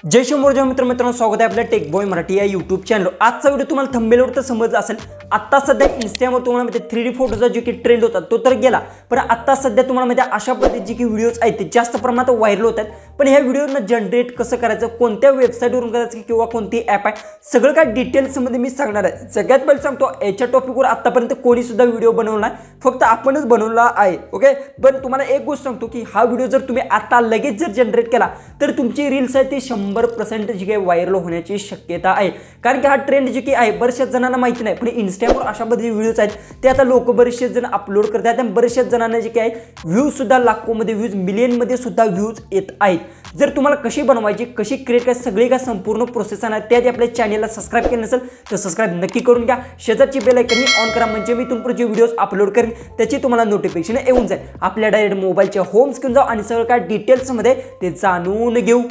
जय शंभर मित्रांनो स्वागत आहे आपल्या टेक बॉय मराठी या यूट्यूब चॅनल। आजचा व्हिडिओ तुम्हाला थंबनेलवर तर समजलं असेल। आता सध्या इन्स्टावर तुम्हाला माहिती 3D फोटोचा जो की ट्रेंड होता तो तर गेला, पण आता सध्या तुम्हाला माहिती अशा पद्धतीचे की व्हिडिओज आहेत ते जास्त प्रमाणात व्हायरल होतात। पण ह्या व्हिडिओना जनरेट कसं करायचं, कोणत्या वेबसाईटवरून करायचं किंवा कोणती ॲप आहे, सगळं काय डिटेल्स मध्ये मी सांगणार आहे। सगळ्यात पहिले सांगतो याच्या टॉपिकवर आतापर्यंत कोणी सुद्धा व्हिडिओ बनवला नाही, फक्त आपणच बनवला आहे। ओके, पण तुम्हाला एक गोष्ट सांगतो की हा व्हिडिओ जर तुम्ही आता लगेच जर जनरेट केला तर तुमची रील्स आहे ती 100% जी काही व्हायरल होण्याची शक्यता आहे। कारण की हा ट्रेंड जे की आहे बरेचशा जणांना माहिती नाही, पण इन्स्टावर अशा पद्धतीचे व्हिडिओज आहेत ते आता लोक बरेचसे जण अपलोड करतात आणि बरेचशा जणांना जे काही व्ह्यूज सुद्धा लाखोमध्ये व्ह्यूज मिलियनमध्ये सुद्धा व्ह्यूज येत आहेत। जर तुम्हाला कशी बनवायची, कशी क्रिएट करायची, सगळी काय संपूर्ण प्रोसेस आहे त्यात आपल्या चॅनलला सबस्क्राइब केलं नसेल तर सबस्क्राइब नक्की करून घ्या। शेजारची बेल आयकॉन ऑन करा म्हणजे मी तुमचे जे व्हिडिओज अपलोड करेन त्याची तुम्हाला नोटिफिकेशन येऊन जाईल। आपल्या डायरेक्ट मोबाईलच्या होम स्क्रीन जाऊ आणि सगळं काय डिटेल्स मध्ये ते जाणून घेऊ।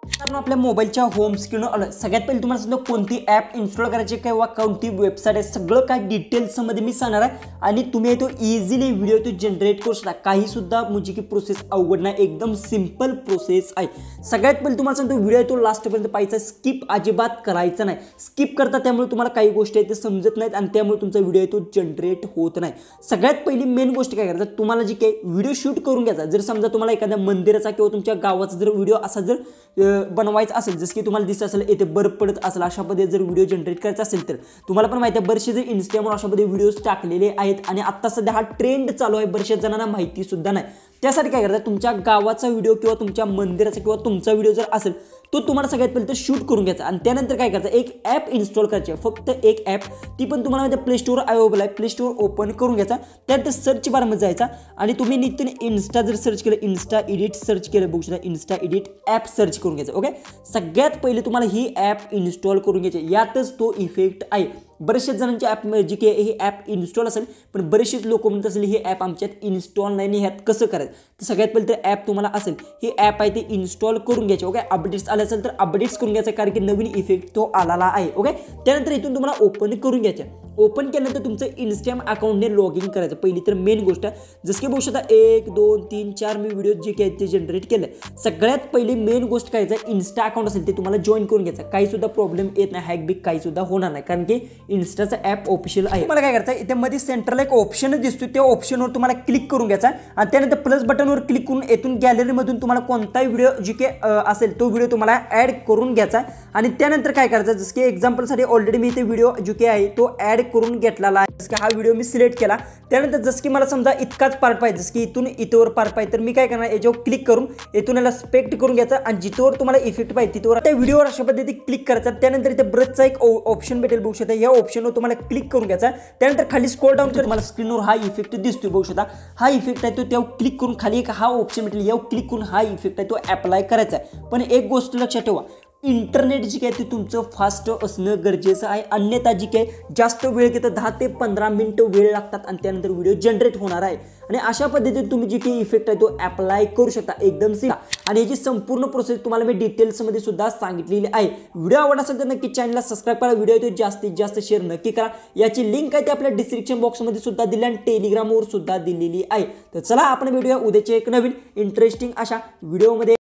कारण आपल्या मोबाईलच्या होम स्क्रीनवर सगळ्यात पहिले तुम्हाला समजा कोणती ॲप इन्स्टॉल करायची किंवा कोणती वेबसाईट आहे सगळं काय डिटेल्समध्ये मी सांगणार आहे आणि तुम्ही तो इझिली व्हिडिओ तो जनरेट करू शकता। काही सुद्धा म्हणजे की प्रोसेस अवघड नाही, एकदम सिंपल प्रोसेस आहे। सगळ्यात पहिले तुम्हाला सांगतो व्हिडिओ तो लास्टपर्यंत पाहायचा, स्किप अजिबात करायचा नाही। स्किप करता त्यामुळे तुम्हाला काही गोष्टी आहेत ते समजत नाहीत आणि त्यामुळे तुमचा व्हिडिओ तो जनरेट होत नाही। सगळ्यात पहिली मेन गोष्ट काय करायचं, तुम्हाला जी काही व्हिडिओ शूट करून घ्यायचा। जर समजा तुम्हाला एखाद्या मंदिराचा किंवा तुमच्या गावाचा जर व्हिडिओ असा जर बनवायचं असेल, जसं की तुम्हाला दिसत असेल येथे बर्फ पडत असेल, अशा पद्धतीने जर व्हिडिओ जनरेट करायचा असेल तर तुम्हाला पण माहिती आहे बरेचसे जर इन्स्टावर अशा पद्धतीने व्हिडिओज टाकलेले आहेत आणि आता सध्या हा ट्रेंड चालू आहे, बरेचशा जणांना माहिती सुद्धा नाही। त्यासाठी काय करायचं, तुमच्या गावाचा व्हिडिओ किंवा तुमच्या मंदिराचा किंवा तुमचा व्हिडिओ जर असेल तो तुम्हाला सगळ्यात पहिले तर शूट करून घ्यायचा आणि त्यानंतर काय करायचं, एक ॲप इन्स्टॉल करायची, फक्त एक ॲप, ती पण तुम्हाला माहिती प्ले स्टोअर अवेलेबल आहे। प्ले स्टोअर ओपन करून घ्यायचा, त्यानंतर सर्च बारमध्ये जायचा आणि तुम्ही नित्य इन्स्टा जर सर्च केलं, इन्स्टा एडिट सर्च केलं, बघू शकता इन्स्टा एडिट ॲप सर्च करून घ्यायचं। ओके, सगळ्यात पहिले तुम्हाला ही ॲप इन्स्टॉल करून घ्यायची, यातच तो इफेक्ट आहे। बरेचशा जणांची ॲप जी की ही ॲप इन्स्टॉल असेल, पण बरेचसेच लोक म्हणत असेल ही ॲप आमच्यात इन्स्टॉल नाही, ह्यात कसं करायचं। तर सगळ्यात पहिले तर ॲप तुम्हाला असेल ही ॲप आहे ती इन्स्टॉल करून घ्यायची। ओके, अपडेट्स आले असेल तर अपडेट्स करून घ्यायचं, कारण की नवीन इफेक्ट तो आलेला आहे। ओके, त्यानंतर इथून तुम्हाला ओपन करून घ्यायचं। ओपन केल्यानंतर तुमचं इन्स्टाग्राम अकाउंटने लॉग इन करायचं। पहिली तर मेन गोष्ट जसं की बघू शकता 1 2 3 4 मी व्हिडिओ जे काही ते जनरेट केले। सगळ्यात पहिली मेन गोष्ट काय आहे, इन्स्टा अकाउंट असेल ते तुम्हाला जॉईन करून घ्यायचं। काही सुद्धा प्रॉब्लेम येत नाही, हॅक बिक काही सुद्धा होणार नाही, कारण की इन्स्टाचं ॲप ऑफिशियल आहे। मला काय करायचं, इथे मध्ये सेंटरला एक ऑप्शन दिसतो, त्या ऑप्शनवर तुम्हाला क्लिक करून घ्यायचा आणि त्यानंतर प्लस बटनवर क्लिक करून येथून गॅलरीमधून तुम्हाला कोणताही व्हिडिओ जे काही असेल तो व्हिडिओ तुम्हाला ॲड करून घ्यायचा आणि त्यानंतर काय करायचं, जसं की एक्झाम्पलसाठी ऑलरेडी मी इथे व्हिडिओ जो काही आहे तो ॲड करून घेतलेला आहे। जसं की हा व्हिडिओ मी सिलेक्ट केला, त्यानंतर जसं की मला समजा इतकाच पार्ट पाहिजे, जसं की इथून इथवर पार्ट पाहिजे, तर मी काय करणार याच्यावर क्लिक करून इथून याला स्पेक्ट करून घ्यायचा आणि जिथवर तुम्हाला इफेक्ट पाहिजे तिथवर त्या व्हिडिओवर अशा पद्धतीने क्लिक करायचा। त्यानंतर इथे ब्रशचा एक ऑप्शन भेटेल, बघू शकता या ऑप्शनवर तुम्हाला क्लिक करून घ्यायचा। त्यानंतर खाली स्क्रोल डाऊन कर, तुम्हाला स्क्रीनवर हा इफेक्ट दिसतोय, बघू शकता हा इफेक्ट आहे तो त्यावर क्लिक करून खाली एक हा ऑप्शन भेटेल, यावर क्लिक करून हा इफेक्ट आहे तो अप्लाय करायचा आहे। पण एक गोष्ट लक्षात ठेवा, इंटरनेट जी काय ते तुमचं फास्ट असणं गरजेचं आहे, अन्यथा जी काय जास्त वेळ घेतं 10 ते 15 मिनिटं वेळ लागतात आणि त्यानंतर व्हिडिओ जनरेट होणार आहे। आणि अशा पद्धतीने तुम्ही जी काही इफेक्ट आहे तो अप्लाय करू शकता एकदम आणि याची संपूर्ण प्रोसेस तुम्हाला मी डिटेल्समध्ये सुद्धा सांगितलेली आहे। व्हिडिओ आवडला असेल तर नक्की चॅनलला सबस्क्राईब करा, व्हिडिओ तो जास्तीत जास्त शेअर नक्की करा। याची लिंक आहे ती आपल्या डिस्क्रिप्शन बॉक्समध्ये सुद्धा दिली आणि टेलिग्रामवर सुद्धा दिलेली आहे। तर चला आपण भेटूया उद्याचे एक नवीन इंटरेस्टिंग अशा व्हिडिओमध्ये।